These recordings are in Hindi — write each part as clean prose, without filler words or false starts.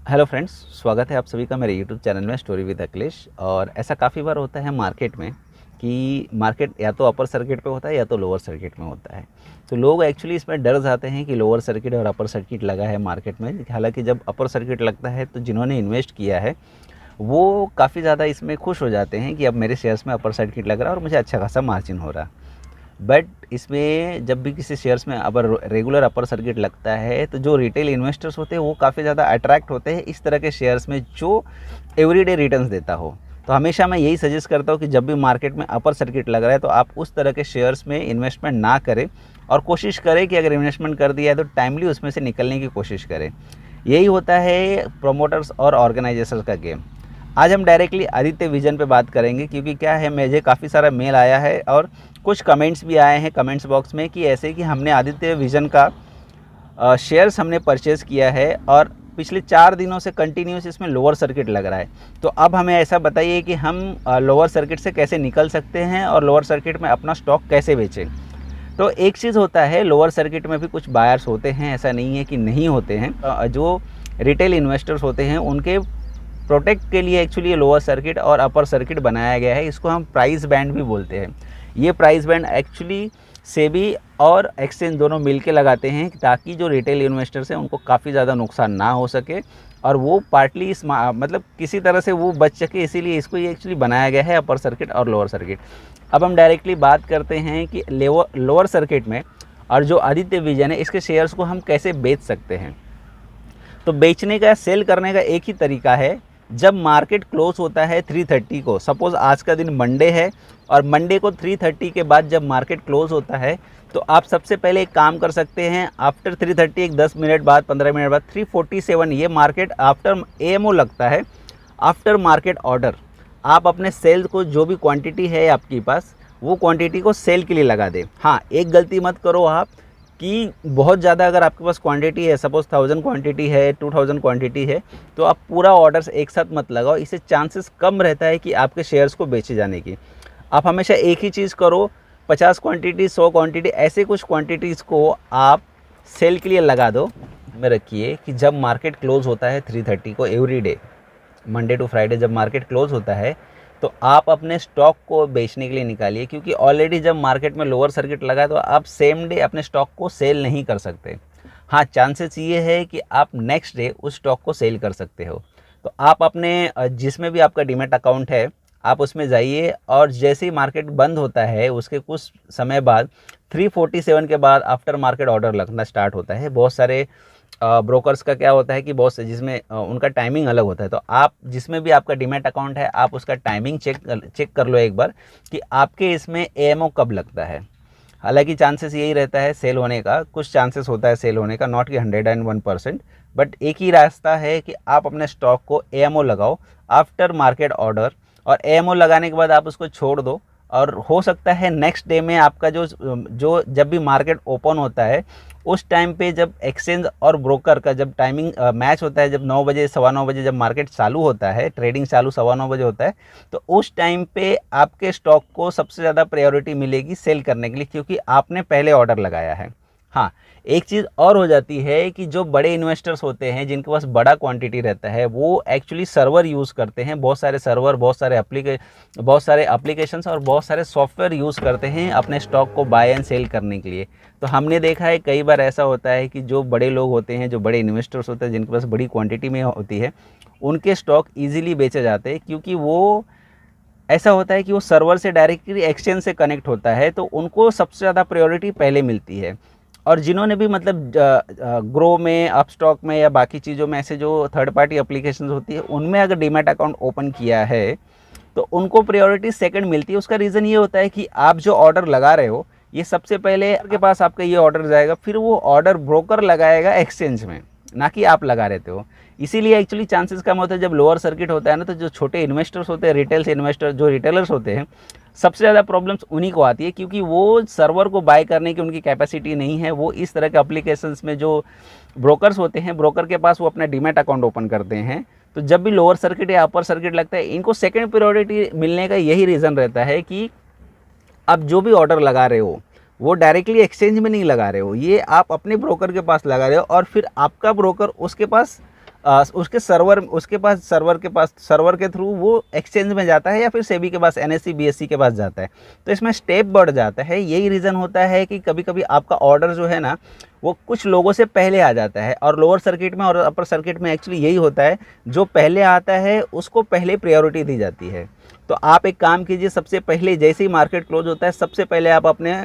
हेलो फ्रेंड्स, स्वागत है आप सभी का मेरे यूट्यूब चैनल में स्टोरी विद अखिलेश। और ऐसा काफ़ी बार होता है मार्केट में कि मार्केट या तो अपर सर्किट पे होता है या तो लोअर सर्किट में होता है। तो लोग एक्चुअली इसमें डर जाते हैं कि लोअर सर्किट और अपर सर्किट लगा है मार्केट में। हालांकि जब अपर सर्किट लगता है तो जिन्होंने इन्वेस्ट किया है वो काफ़ी ज़्यादा इसमें खुश हो जाते हैं कि अब मेरे शेयर्स में अपर सर्किट लग रहा है और मुझे अच्छा खासा मार्जिन हो रहा। बट इसमें जब भी किसी शेयर्स में अगर रेगुलर अपर सर्किट लगता है तो जो रिटेल इन्वेस्टर्स होते हैं वो काफ़ी ज़्यादा अट्रैक्ट होते हैं इस तरह के शेयर्स में जो एवरीडे रिटर्न्स देता हो। तो हमेशा मैं यही सजेस्ट करता हूँ कि जब भी मार्केट में अपर सर्किट लग रहा है तो आप उस तरह के शेयर्स में इन्वेस्टमेंट ना करें और कोशिश करें कि अगर इन्वेस्टमेंट कर दिया है तो टाइमली उसमें से निकलने की कोशिश करें। यही होता है प्रोमोटर्स और ऑर्गेनाइजेशंस का गेम। आज हम डायरेक्टली आदित्य विजन पे बात करेंगे क्योंकि क्या है, मुझे काफ़ी सारा मेल आया है और कुछ कमेंट्स भी आए हैं कमेंट्स बॉक्स में कि ऐसे कि हमने आदित्य विजन का शेयर्स हमने परचेज़ किया है और पिछले 4 दिनों से कंटिन्यूस इसमें लोअर सर्किट लग रहा है। तो अब हमें ऐसा बताइए कि हम लोअर सर्किट से कैसे निकल सकते हैं और लोअर सर्किट में अपना स्टॉक कैसे बेचें। तो एक चीज़ होता है, लोअर सर्किट में भी कुछ बायर्स होते हैं, ऐसा नहीं है कि नहीं होते हैं। जो रिटेल इन्वेस्टर्स होते हैं उनके प्रोटेक्ट के लिए एक्चुअली ये लोअर सर्किट और अपर सर्किट बनाया गया है। इसको हम प्राइस बैंड भी बोलते हैं। ये प्राइस बैंड एक्चुअली सेबी और एक्सचेंज दोनों मिलके लगाते हैं ताकि जो रिटेल इन्वेस्टर्स हैं उनको काफ़ी ज़्यादा नुकसान ना हो सके और वो पार्टली इस मतलब किसी तरह से वो बच सके, इसीलिए इसको ये एक्चुअली बनाया गया है अपर सर्किट और लोअर सर्किट। अब हम डायरेक्टली बात करते हैं कि लोअर सर्किट में और जो आदित्य विजन है इसके शेयर्स को हम कैसे बेच सकते हैं। तो बेचने का, सेल करने का एक ही तरीका है। जब मार्केट क्लोज होता है 3:30 को, सपोज़ आज का दिन मंडे है और मंडे को 3:30 के बाद जब मार्केट क्लोज होता है तो आप सबसे पहले एक काम कर सकते हैं। आफ्टर 3:30 एक 10 मिनट बाद 15 मिनट बाद 3:47 ये मार्केट आफ्टर एएमओ लगता है, आफ्टर मार्केट ऑर्डर आप अपने सेल को जो भी क्वांटिटी है आपके पास वो क्वांटिटी को सेल के लिए लगा दें। हाँ, एक गलती मत करो आप कि बहुत ज़्यादा अगर आपके पास क्वांटिटी है, सपोज़ 1000 क्वांटिटी है, 2000 क्वांटिटी है, तो आप पूरा ऑर्डर्स एक साथ मत लगाओ। इससे चांसेस कम रहता है कि आपके शेयर्स को बेचे जाने की। आप हमेशा एक ही चीज़ करो, 50 क्वांटिटी, 100 क्वांटिटी, ऐसे कुछ क्वांटिटीज़ को आप सेल के लिए लगा दो। में रखिए कि जब मार्केट क्लोज होता है 3:30 को every day, Monday to Friday जब मार्केट क्लोज होता है तो आप अपने स्टॉक को बेचने के लिए निकालिए, क्योंकि ऑलरेडी जब मार्केट में लोअर सर्किट लगा है तो आप सेम डे अपने स्टॉक को सेल नहीं कर सकते। हाँ, चांसेस ये है कि आप नेक्स्ट डे उस स्टॉक को सेल कर सकते हो। तो आप अपने जिसमें भी आपका डीमैट अकाउंट है आप उसमें जाइए और जैसे ही मार्केट बंद होता है उसके कुछ समय बाद 3:47 के बाद आफ्टर मार्केट ऑर्डर लगना स्टार्ट होता है। बहुत सारे ब्रोकर्स का क्या होता है कि बहुत से जिसमें उनका टाइमिंग अलग होता है। तो आप जिसमें भी आपका डीमैट अकाउंट है आप उसका टाइमिंग चेक कर लो एक बार कि आपके इसमें एएमओ कब लगता है। हालांकि चांसेस यही रहता है सेल होने का, कुछ चांसेस होता है सेल होने का, नॉट कि 101%, बट एक ही रास्ता है कि आप अपने स्टॉक को एएमओ लगाओ आफ्टर मार्केट ऑर्डर और एएमओ लगाने के बाद आप उसको छोड़ दो। और हो सकता है नेक्स्ट डे में आपका जो जो जब भी मार्केट ओपन होता है उस टाइम पे जब एक्सचेंज और ब्रोकर का जब टाइमिंग मैच होता है, जब 9 बजे 9:15 बजे जब मार्केट चालू होता है, ट्रेडिंग चालू 9:15 बजे होता है, तो उस टाइम पे आपके स्टॉक को सबसे ज़्यादा प्रायोरिटी मिलेगी सेल करने के लिए, क्योंकि आपने पहले ऑर्डर लगाया है। हाँ, एक चीज़ और हो जाती है कि जो बड़े इन्वेस्टर्स होते हैं जिनके पास बड़ा क्वांटिटी रहता है वो एक्चुअली सर्वर यूज़ करते हैं, बहुत सारे सर्वर, बहुत सारे एप्लीकेशंस और बहुत सारे सॉफ्टवेयर यूज़ करते हैं अपने स्टॉक को बाय एंड सेल करने के लिए। तो हमने देखा है कई बार ऐसा होता है कि जो बड़े लोग होते हैं, जो बड़े इन्वेस्टर्स होते हैं जिनके पास बड़ी क्वान्टिटी में होती है, उनके स्टॉक ईजिली बेचे जाते हैं, क्योंकि वो ऐसा होता है कि वो सर्वर से डायरेक्टली एक्सचेंज से कनेक्ट होता है तो उनको सबसे ज़्यादा प्रायोरिटी पहले मिलती है। और जिन्होंने भी मतलब ग्रो में, अपस्टॉक में या बाकी चीज़ों में ऐसे जो थर्ड पार्टी एप्लीकेशंस होती है उनमें अगर डीमैट अकाउंट ओपन किया है तो उनको प्रायोरिटी सेकंड मिलती है। उसका रीज़न ये होता है कि आप जो ऑर्डर लगा रहे हो ये सबसे पहले आपके पास आपका ये ऑर्डर जाएगा, फिर वो ऑर्डर ब्रोकर लगाएगा एक्सचेंज में, ना कि आप लगा रहते हो। इसीलिए एक्चुअली चांसेस कम होते हैं जब लोअर सर्किट होता है ना, तो जो छोटे इन्वेस्टर्स होते हैं, रिटेल से इन्वेस्टर, जो रिटेलर्स होते हैं, सबसे ज़्यादा प्रॉब्लम्स उन्हीं को आती है, क्योंकि वो सर्वर को बाय करने की उनकी कैपेसिटी नहीं है। वो इस तरह के एप्लीकेशंस में जो ब्रोकर्स होते हैं, ब्रोकर के पास वो अपना डीमैट अकाउंट ओपन करते हैं। तो जब भी लोअर सर्किट या अपर सर्किट लगता है इनको सेकेंड प्रायोरिटी मिलने का यही रीज़न रहता है कि आप जो भी ऑर्डर लगा रहे हो वो डायरेक्टली एक्सचेंज में नहीं लगा रहे हो, ये आप अपने ब्रोकर के पास लगा रहे हो और फिर आपका ब्रोकर उसके पास सर्वर के थ्रू वो एक्सचेंज में जाता है या फिर सेबी के पास, एनएससी बीएससी के पास जाता है। तो इसमें स्टेप बढ़ जाता है। यही रीज़न होता है कि कभी कभी आपका ऑर्डर जो है ना वो कुछ लोगों से पहले आ जाता है, और लोअर सर्किट में और अपर सर्किट में एक्चुअली यही होता है, जो पहले आता है उसको पहले प्रायोरिटी दी जाती है। तो आप एक काम कीजिए, सबसे पहले जैसे ही मार्केट क्लोज होता है सबसे पहले आप अपने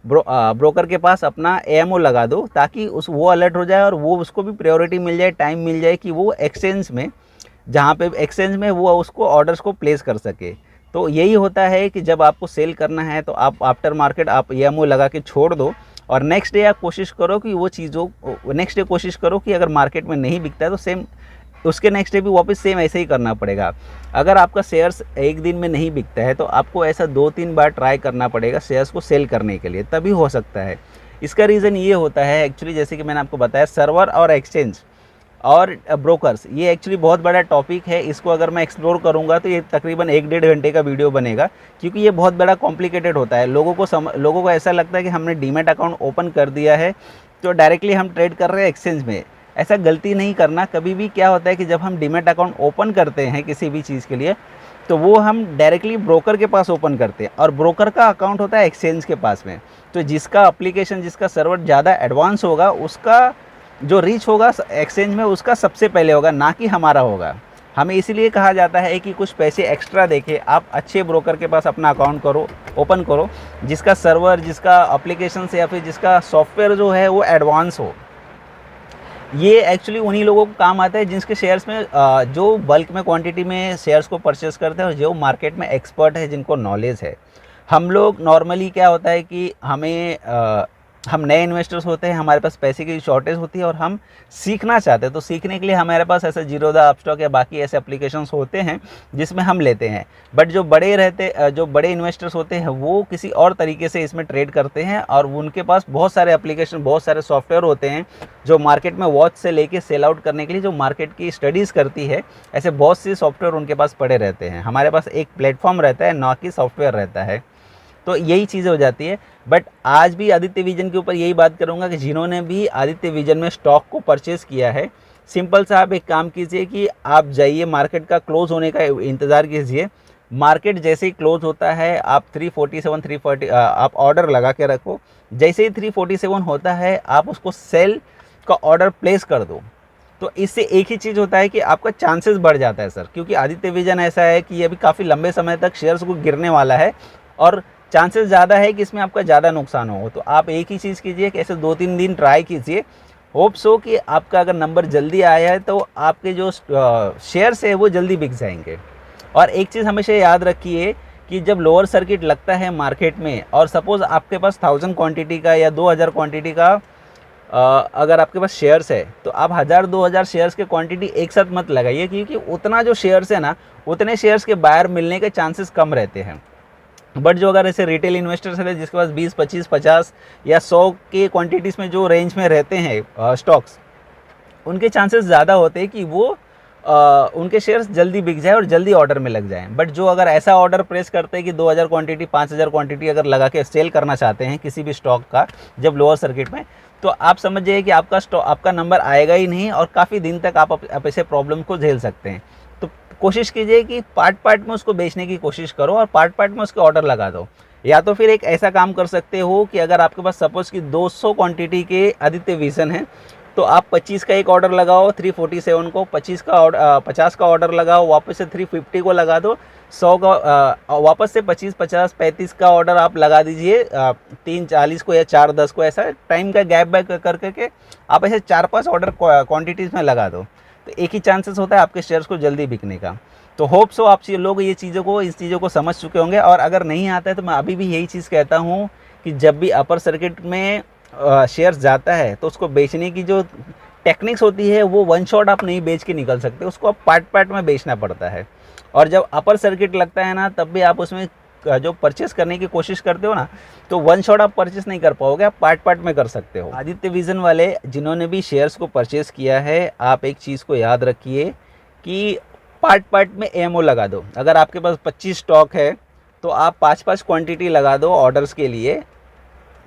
ब्रोकर के पास अपना एएमओ लगा दो, ताकि वो अलर्ट हो जाए और वो उसको भी प्रायोरिटी मिल जाए, टाइम मिल जाए कि वो एक्सचेंज में, जहाँ पे एक्सचेंज में वो उसको ऑर्डर्स को प्लेस कर सके। तो यही होता है कि जब आपको सेल करना है तो आप आफ्टर मार्केट आप एएमओ लगा के छोड़ दो, और नेक्स्ट डे आप कोशिश करो कि वो चीज़ों, नेक्स्ट डे कोशिश करो कि अगर मार्केट में नहीं बिकता है तो सेम उसके नेक्स्ट डे भी वापस सेम ऐसे ही करना पड़ेगा। अगर आपका शेयर्स एक दिन में नहीं बिकता है तो आपको ऐसा 2-3 बार ट्राई करना पड़ेगा शेयर्स को सेल करने के लिए, तभी हो सकता है। इसका रीज़न ये होता है एक्चुअली, जैसे कि मैंने आपको बताया, सर्वर और एक्सचेंज और ब्रोकर्स, ये एक्चुअली बहुत बड़ा टॉपिक है। इसको अगर मैं एक्सप्लोर करूंगा तो ये तकरीबन 1-1.5 घंटे का वीडियो बनेगा, क्योंकि ये बहुत बड़ा कॉम्प्लिकेटेड होता है। लोगों को ऐसा लगता है कि हमने डीमैट अकाउंट ओपन कर दिया है तो डायरेक्टली हम ट्रेड कर रहे हैं एक्सचेंज में। ऐसा गलती नहीं करना कभी भी। क्या होता है कि जब हम डीमैट अकाउंट ओपन करते हैं किसी भी चीज़ के लिए, तो वो हम डायरेक्टली ब्रोकर के पास ओपन करते हैं, और ब्रोकर का अकाउंट होता है एक्सचेंज के पास में। तो जिसका एप्लीकेशन, जिसका सर्वर ज़्यादा एडवांस होगा, उसका जो रीच होगा एक्सचेंज में उसका सबसे पहले होगा, ना कि हमारा होगा। हमें इसीलिए कहा जाता है कि कुछ पैसे एक्स्ट्रा देके आप अच्छे ब्रोकर के पास अपना अकाउंट ओपन करो, जिसका सर्वर, जिसका एप्लीकेशन से या फिर जिसका सॉफ्टवेयर जो है वो एडवांस हो। ये एक्चुअली उन्हीं लोगों को काम आता है जिनके शेयर्स में जो बल्क में क्वांटिटी में शेयर्स को परचेस करते हैं और जो मार्केट में एक्सपर्ट है, जिनको नॉलेज है। हम लोग नॉर्मली क्या होता है कि हम नए इन्वेस्टर्स होते हैं, हमारे पास पैसे की शॉर्टेज होती है और हम सीखना चाहते हैं। तो सीखने के लिए हमारे पास ऐसे जीरोधा, अपस्टॉक या बाकी ऐसे एप्लीकेशंस होते हैं जिसमें हम लेते हैं। बट जो बड़े इन्वेस्टर्स होते हैं वो किसी और तरीके से इसमें ट्रेड करते हैं, और उनके पास बहुत सारे एप्लीकेशन, बहुत सारे सॉफ्टवेयर होते हैं जो मार्केट में वॉच से लेके सेल आउट करने के लिए, जो मार्केट की स्टडीज़ करती है, ऐसे बहुत से सॉफ्टवेयर उनके पास पड़े रहते हैं। हमारे पास एक प्लेटफॉर्म रहता है, ना कि सॉफ्टवेयर रहता है। तो यही चीज़ें हो जाती है। बट आज भी आदित्य विजन के ऊपर यही बात करूंगा कि जिन्होंने भी आदित्य विजन में स्टॉक को परचेज़ किया है, सिंपल सा आप एक काम कीजिए कि आप जाइए, मार्केट का क्लोज होने का इंतज़ार कीजिए। मार्केट जैसे ही क्लोज होता है आप 347, 340 आप ऑर्डर लगा के रखो। जैसे ही 347 होता है आप उसको सेल का ऑर्डर प्लेस कर दो। तो इससे एक ही चीज़ होता है कि आपका चांसेस बढ़ जाता है सर, क्योंकि आदित्य विजन ऐसा है कि ये अभी काफ़ी लंबे समय तक शेयर्स को गिरने वाला है और चांसेस ज़्यादा है कि इसमें आपका ज़्यादा नुकसान हो। तो आप एक ही चीज़ कीजिए कि ऐसे 2-3 दिन ट्राई कीजिए। होप सो कि आपका अगर नंबर जल्दी आया है तो आपके जो शेयर्स है वो जल्दी बिक जाएंगे। और एक चीज़ हमेशा याद रखिए कि जब लोअर सर्किट लगता है मार्केट में, और सपोज़ आपके पास 1000 क्वांटिटी का या 2000 क्वांटिटी का अगर आपके पास शेयर्स है, तो आप 1000-2000 शेयर्स के क्वांटिटी एक साथ मत लगाइए, क्योंकि उतना जो शेयर्स है ना, उतने शेयर्स के बायर मिलने के चांसेस कम रहते हैं। बट जो अगर ऐसे रिटेल इन्वेस्टर्स हैं जिसके पास 20, 25, 50 या 100 के क्वांटिटीज़ में जो रेंज में रहते हैं स्टॉक्स, उनके चांसेस ज़्यादा होते हैं कि वो उनके शेयर्स जल्दी बिक जाए और जल्दी ऑर्डर में लग जाएं। बट जो अगर ऐसा ऑर्डर प्रेस करते हैं कि 2000 क्वांटिटी, 5000 क्वांटिटी अगर लगा के सेल करना चाहते हैं किसी भी स्टॉक का जब लोअर सर्किट में, तो आप समझ जाइए कि आपका नंबर आएगा ही नहीं और काफ़ी दिन तक आप ऐसे प्रॉब्लम को झेल सकते हैं। तो कोशिश कीजिए कि पार्ट में उसको बेचने की कोशिश करो और पार्ट में उसके ऑर्डर लगा दो। या तो फिर एक ऐसा काम कर सकते हो कि अगर आपके पास सपोज़ कि 200 क्वांटिटी के आदित्य विजन है, तो आप 25 का एक ऑर्डर लगाओ 347 को, 50 का ऑर्डर लगाओ, वापस से 350 को लगा दो, 100 का वापस से 25, 50, 35 का ऑर्डर आप लगा दीजिए 340 को या 410 को। ऐसा टाइम का गैप बैक कर करके आप ऐसे 4-5 ऑर्डर क्वांटिटीज़ में लगा दो, तो एक ही चांसेस होता है आपके शेयर्स को जल्दी बिकने का। तो होप सो आप लोग इस चीज़ों को समझ चुके होंगे। और अगर नहीं आता है तो मैं अभी भी यही चीज़ कहता हूँ कि जब भी अपर सर्किट में शेयर्स जाता है तो उसको बेचने की जो टेक्निक्स होती है वो वन शॉट आप नहीं बेच के निकल सकते, उसको आप पार्ट में बेचना पड़ता है। और जब अपर सर्किट लगता है ना, तब भी आप उसमें जो परचेस करने की कोशिश करते हो ना, तो वन शॉट आप परचेस नहीं कर पाओगे, आप पार्ट में कर सकते हो। आदित्य विजन वाले जिन्होंने भी शेयर्स को परचेस किया है, आप एक चीज़ को याद रखिए कि पार्ट में एमओ लगा दो। अगर आपके पास 25 स्टॉक है तो आप 5-5 क्वांटिटी लगा दो ऑर्डर्स के लिए,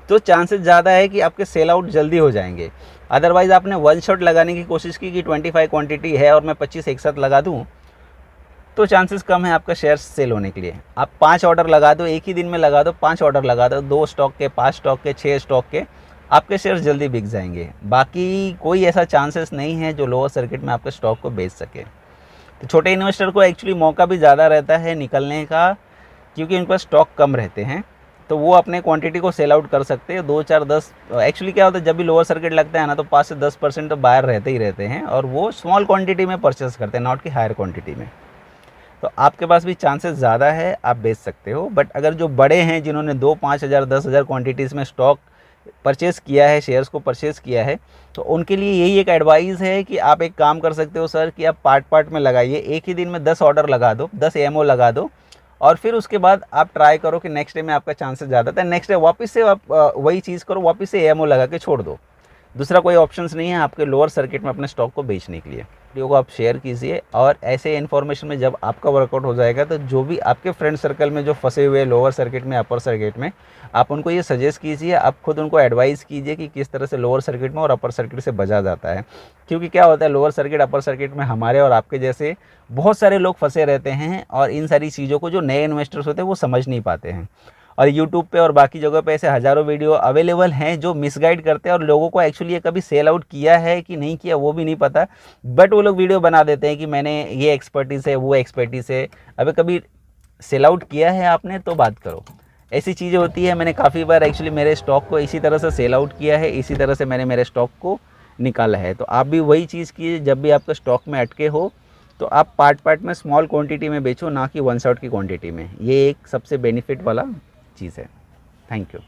तो चांसेस ज़्यादा है कि आपके सेल आउट जल्दी हो जाएंगे। अदरवाइज़ आपने वन शॉट लगाने की कोशिश की कि 25 क्वांटिटी है और मैं 25 एक साथ लगा दूँ, तो चांसेस कम है आपका शेयर सेल होने के लिए। आप 5 ऑर्डर लगा दो, एक ही दिन में लगा दो, 5 ऑर्डर लगा दो, 2 स्टॉक के, 5 स्टॉक के, 6 स्टॉक के, आपके शेयर्स जल्दी बिक जाएंगे। बाकी कोई ऐसा चांसेस नहीं है जो लोअर सर्किट में आपके स्टॉक को बेच सके। तो छोटे इन्वेस्टर को एक्चुअली मौका भी ज़्यादा रहता है निकलने का, क्योंकि उनके पास स्टॉक कम रहते हैं, तो वो अपने क्वांटिटी को सेल आउट कर सकते हैं। 2 4 10 एक्चुअली क्या होता है, जब भी लोअर सर्किट लगता है ना, तो 5 से 10% तो बायर रहते ही रहते हैं, और वो स्मॉल क्वांटिटी में परचेस करते हैं, नॉट कि हायर क्वांटिटी में। तो आपके पास भी चांसेस ज़्यादा है, आप बेच सकते हो। बट अगर जो बड़े हैं, जिन्होंने 2 5 हज़ार 10 हज़ार क्वान्टिटीज़ में स्टॉक परचेस किया है, शेयर्स को परचेस किया है, तो उनके लिए यही एक एडवाइस है कि आप एक काम कर सकते हो सर, कि आप पार्ट पार्ट में लगाइए। एक ही दिन में 10 ऑर्डर लगा दो, 10 एमओ लगा दो, और फिर उसके बाद आप ट्राई करो कि नेक्स्ट डे में आपका चांसेस ज़्यादा था, नेक्स्ट डे वापस से आप वही चीज़ करो, वापस से एमओ लगा के छोड़ दो। दूसरा कोई ऑप्शंस नहीं है आपके लोअर सर्किट में अपने स्टॉक को बेचने के लिए। वीडियो को आप शेयर कीजिए, और ऐसे इन्फॉर्मेशन में जब आपका वर्कआउट हो जाएगा, तो जो भी आपके फ्रेंड सर्कल में जो फंसे हुए लोअर सर्किट में, अपर सर्किट में, आप उनको ये सजेस्ट कीजिए, आप खुद उनको एडवाइस कीजिए कि किस तरह से लोअर सर्किट में और अपर सर्किट से बचा जाता है। क्योंकि क्या होता है, लोअर सर्किट अपर सर्किट में हमारे और आपके जैसे बहुत सारे लोग फंसे रहते हैं, और इन सारी चीज़ों को जो नए इन्वेस्टर्स होते हैं वो समझ नहीं पाते हैं। और यूट्यूब पे और बाकी जगह पे ऐसे हज़ारों वीडियो अवेलेबल हैं जो मिसगाइड करते हैं, और लोगों को एक्चुअली ये कभी सेल आउट किया है कि नहीं किया वो भी नहीं पता, बट वो लोग वीडियो बना देते हैं कि मैंने ये एक्सपर्टीज़ है, वो एक्सपर्टीज़ है। अबे कभी सेल आउट किया है आपने तो बात करो। ऐसी चीज़ें होती है, मैंने काफ़ी बार एक्चुअली मेरे स्टॉक को इसी तरह से सेल आउट किया है, इसी तरह से मैंने मेरे स्टॉक को निकाला है। तो आप भी वही चीज़ कीजिए, जब भी आपका स्टॉक में अटके हो तो आप पार्ट पार्ट में स्मॉल क्वांटिटी में बेचो, ना कि वन शॉट की क्वांटिटी में। ये एक सबसे बेनिफिट वाला चीज़ है। Thank you.